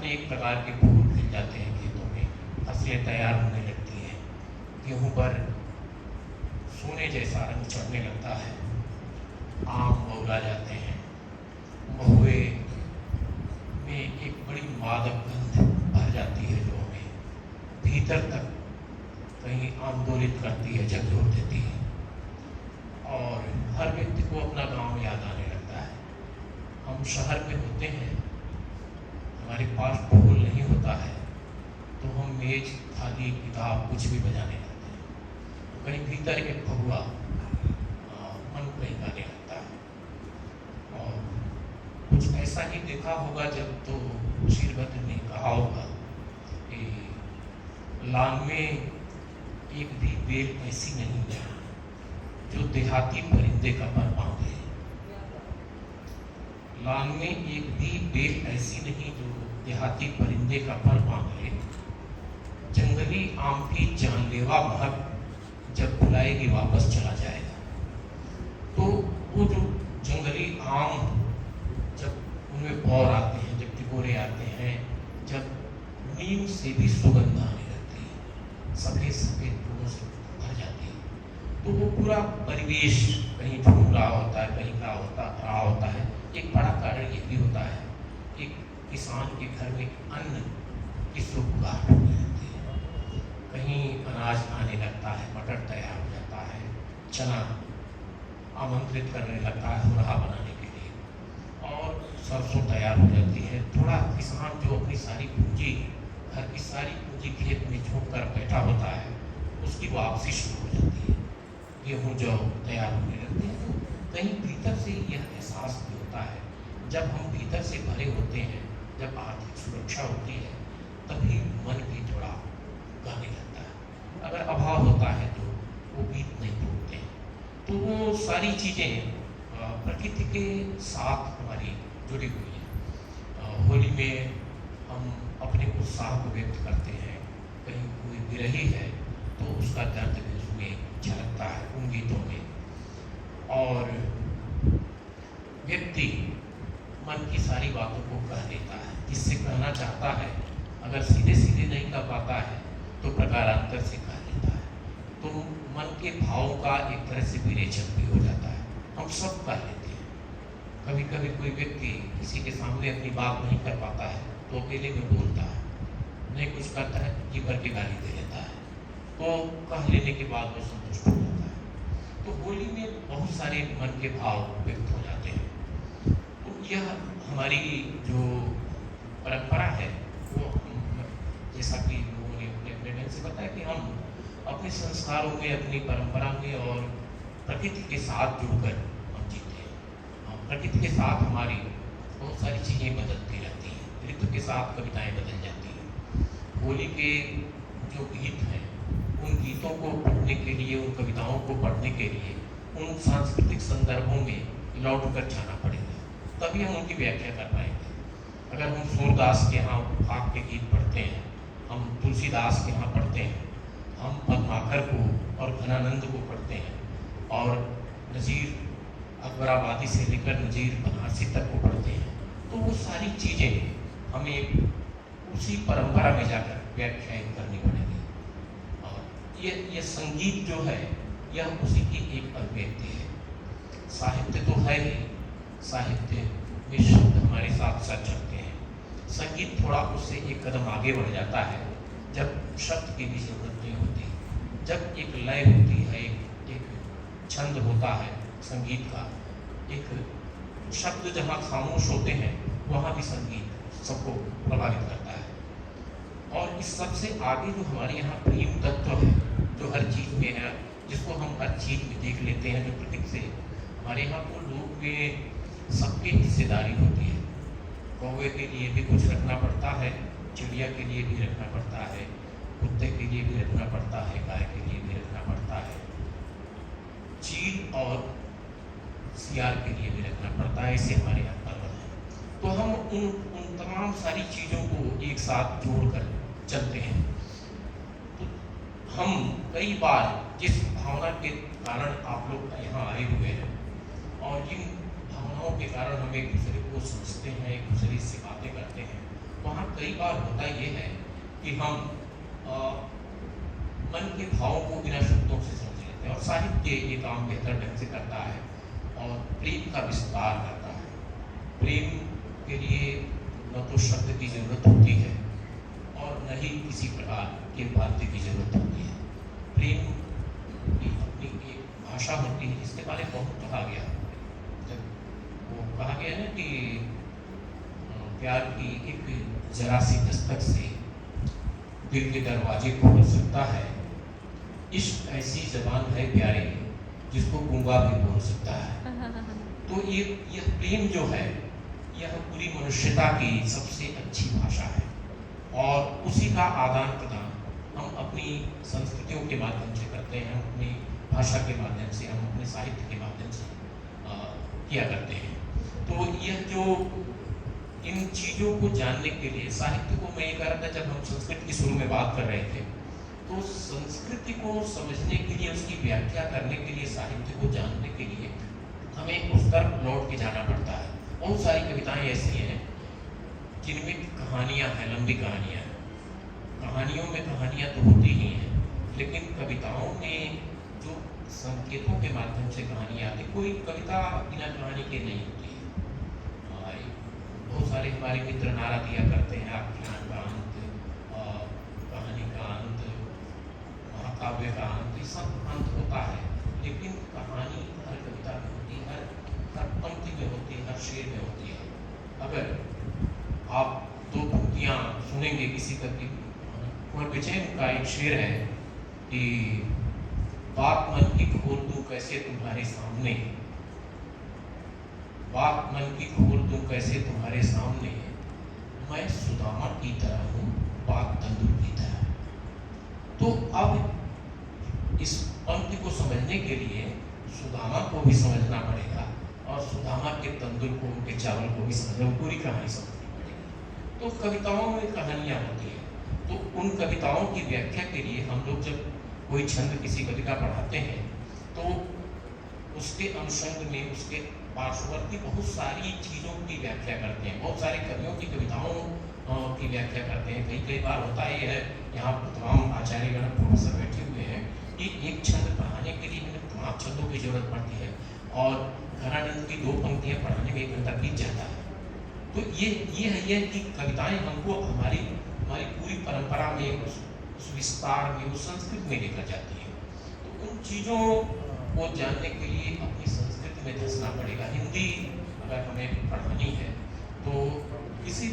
अनेक प्रकार के फूल खिल जाते हैं खेतों में, फसलें तैयार होने लगती हैं, गेहूँ पर सोने जैसा रंग चढ़ने लगता है, आम बौला जाते हैं, महुए में एक बड़ी मादक गंध भर जाती है जो हमें भीतर तक कहीं आंदोलित करती है, झकझोर देती है। और हर व्यक्ति को अपना गांव याद आने लगता है। हम शहर में होते हैं, हमारे पास ढोल नहीं होता है तो हम मेज, थाली, किताब कुछ भी बजाने लगते हैं। तो कहीं भीतर एक फगुआ मन कहीं गाने लगता है। और कुछ ऐसा ही देखा होगा जब तो शीरभद्र ने कहा होगा कि लांग में एक भी बेल ऐसी नहीं है जो देहाती परिंदे का पर बांधे। लांग में एक भी बेल ऐसी नहीं जो देहाती परिंदे का पर बांध ले। जंगली आम की जानलेवा महक जब बुलाएगी वापस चला जाएगा। तो वो जो जंगली आम जब उनमें बौर आते हैं, जब टिकोरे आते हैं, जब नीम से भी सुगंध आने लगती है, सफेद सफेद फूलों से भर जाती है, तो वो पूरा परिवेश कहीं झूम रहा होता है, कहीं का रहा होता है। एक बड़ा कारण ये भी होता है, एक किसान के घर में अन्न की सुगंध होने लगती है, कहीं अनाज आने लगता है, मटर तैयार हो जाता है, चना आमंत्रित करने लगता है हुरहा बनाने के लिए, और सरसों तैयार हो जाती है। थोड़ा किसान जो अपनी सारी पूंजी, घर की सारी पूंजी खेत में झोंक कर बैठा होता है, उसकी वापसी शुरू हो जाती है, गेहूँ जौ तैयार होने लगते हैं। तो कहीं भीतर से यह एहसास भी होता है, जब हम भीतर से भरे होते हैं, जब आर्थिक सुरक्षा होती है, तभी मन भी थोड़ा गाने लगता है। अगर अभाव होता है तो वो गीत नहीं बोलते हैं। तो वो सारी चीज़ें प्रकृति के साथ हमारी जुड़ी हुई हैं। होली में हम अपने उत्साह को व्यक्त करते हैं, कहीं कोई विरही है तो उसका दर्द भी उसमें झलकता है उन गीतों में। और व्यक्ति मन की सारी बातों को कह देता है, जिससे कहना चाहता है, अगर सीधे सीधे नहीं कह पाता है तो प्रकारांतर से कह लेता है। तो मन के भावों का एक तरह से विरेचन भी हो जाता है, हम सब कह लेते हैं। कभी कभी कोई व्यक्ति किसी के सामने अपनी बात नहीं कर पाता है तो अकेले में बोलता है, नहीं कुछ करता है, जी भर के गाली दे लेता है, तो कह लेने के बाद वो संतुष्ट हो जाता है। तो होली में बहुत सारे मन के भाव व्यक्त हो जाते हैं। तो यह हमारी जो परंपरा है वो जैसा कि लोगों ने अपने अपने ढंग से बताया कि हम अपने संस्कारों में, अपनी परंपरा में और प्रकृति के साथ जुड़कर हम जीते हैं। प्रकृति के साथ हमारी बहुत सारी चीज़ें बदलती रहती हैं, ऋतु के साथ कविताएं बदल जाती हैं। होली के जो गीत हैं, उन गीतों को पढ़ने के लिए, उन कविताओं को पढ़ने के लिए उन सांस्कृतिक संदर्भों में लौट कर जाना पड़ेगा, तभी हम उनकी व्याख्या कर पाएंगे। अगर हम सूरदास के यहाँ फाग के गीत पढ़ते हैं, हम तुलसीदास के यहाँ पढ़ते हैं, हम पद्माकर को और घनानंद को पढ़ते हैं, और नज़ीर अकबराबादी से लेकर नज़ीर बनारसी तक को पढ़ते हैं, तो वो सारी चीज़ें हमें उसी परंपरा में जाकर व्याख्यायित करनी पड़ेगी। और ये संगीत जो है यह उसी की एक अभिव्यक्ति है। साहित्य तो है ही, साहित्य में शब्द हमारे साथ साथ चलते हैं। संगीत थोड़ा उससे एक कदम आगे बढ़ जाता है, जब शब्द की भी जरूरत नहीं होती, जब एक लय होती है, एक छंद होता है संगीत का, एक शब्द जहाँ खामोश होते हैं वहाँ भी संगीत सबको प्रभावित करता है। और इस सबसे आगे जो हमारे यहाँ प्रेम तत्व है, जो हर चीज़ में है, जिसको हम हर चीज़ में देख लेते हैं, जो प्रकृति से हमारे यहाँ तो लोग में सबकी हिस्सेदारी होती है। कौवे के लिए भी कुछ रखना पड़ता है, चिड़िया के लिए भी रखना पड़ता है, कुत्ते के लिए भी रखना पड़ता है, गाय के लिए भी रखना पड़ता है, चील और सियार के लिए भी रखना पड़ता है। इससे हमारे यहाँ पर्वत है, तो हम उन तमाम सारी चीज़ों को एक साथ जोड़कर चलते हैं। तो हम कई बार जिस भावना के कारण आप लोग यहाँ आए हुए हैं, और जिन भावनाओं के कारण हम एक दूसरे को समझते हैं, एक दूसरे से बातें करते हैं, वहाँ कई बार होता ये है कि हम मन के भावों को बिना शब्दों से समझ लेते हैं, और साहित्य ये काम बेहतर ढंग से करता है और प्रेम का विस्तार करता है। प्रेम के लिए न तो शब्द की जरूरत होती है और न ही किसी प्रकार के वाद्य की जरूरत होती है। प्रेम की अपनी एक भाषा होती है जिसके बारे में बहुत कहा गया। जब वो कहा गया ना कि प्यार की एक जरा सी दस्तक से दिल के दरवाजे खोल सकता है। इश्क ऐसी जबान है प्यारे जिसको गूंगा भी बोल सकता है। तो ये प्रेम जो है यह पूरी मनुष्यता की सबसे अच्छी भाषा है, और उसी का आदान प्रदान हम अपनी संस्कृतियों के माध्यम से करते हैं, अपनी भाषा के माध्यम से, हम अपने साहित्य के माध्यम से किया करते हैं। तो यह जो इन चीज़ों को जानने के लिए साहित्य को, मैं ये कह रहा था जब हम संस्कृत की शुरू में बात कर रहे थे, तो संस्कृति को समझने के लिए, उसकी व्याख्या करने के लिए, साहित्य को जानने के लिए हमें उस तरफ लौट के जाना पड़ता है। बहुत सारी कविताएं ऐसी हैं जिनमें कहानियां हैं, लंबी कहानियां हैं। कहानियों में कहानियां तो होती ही हैं, लेकिन कविताओं में जो संकेतों के माध्यम से कहानियां आती, कोई कविता बिना कहानी के नहीं होती है। बहुत सारे हमारे मित्र नारा दिया करते हैं, आख्यान का अंत, कहानी का अंत, महाकाव्य का अंत, ये सब अंत होता है, लेकिन कहानी हर कविता में होती है, हर पंक्ति में होती है, हर शेर में होती है। अगर आप दो पंक्तियां सुनेंगे किसी कवि, कुंवर विजयन का एक शेर है कि बात मन की खोल दूं कैसे तुम्हारे सामने, बात मन की खोल दूं कैसे तुम्हारे सामने, मैं सुदामा की तरह हूँ, बात तंदूर की तरह। तो अब इस पंक्ति को समझने के लिए सुदामा को भी समझना पड़ेगा, और सुदामा के तंदूर को, उनके चावल को भी समझना, पूरी कहानी समझनी पड़ेगी। तो कविताओं में कहानियाँ होती हैं, तो उन कविताओं की व्याख्या के लिए हम लोग जब कोई छंद किसी कवि का पढ़ाते हैं, तो उसके अनुषंग में, उसके पार्श्ववर्ती बहुत सारी चीज़ों की व्याख्या करते हैं, बहुत सारे कवियों की कविताओं की व्याख्या करते हैं। कई बार होता ही है, यहाँ तमाम आचार्यगण प्रोफेसर बैठे हुए हैं कि एक छंद पढ़ाने के लिए हमें तमाम छंदों की जरूरत पड़ती है, और घनानंद की 2 पंक्तियाँ पढ़ाने में 1 घंटा बीत जाता है। तो ये है कि कविताएं हमको हमारी पूरी परंपरा में, उस विस्तार में, उस संस्कृति में लेकर जाती है। तो उन चीज़ों को जानने के लिए अपनी संस्कृति में धंसना पड़ेगा। हिंदी अगर हमें पढ़ानी है तो किसी भी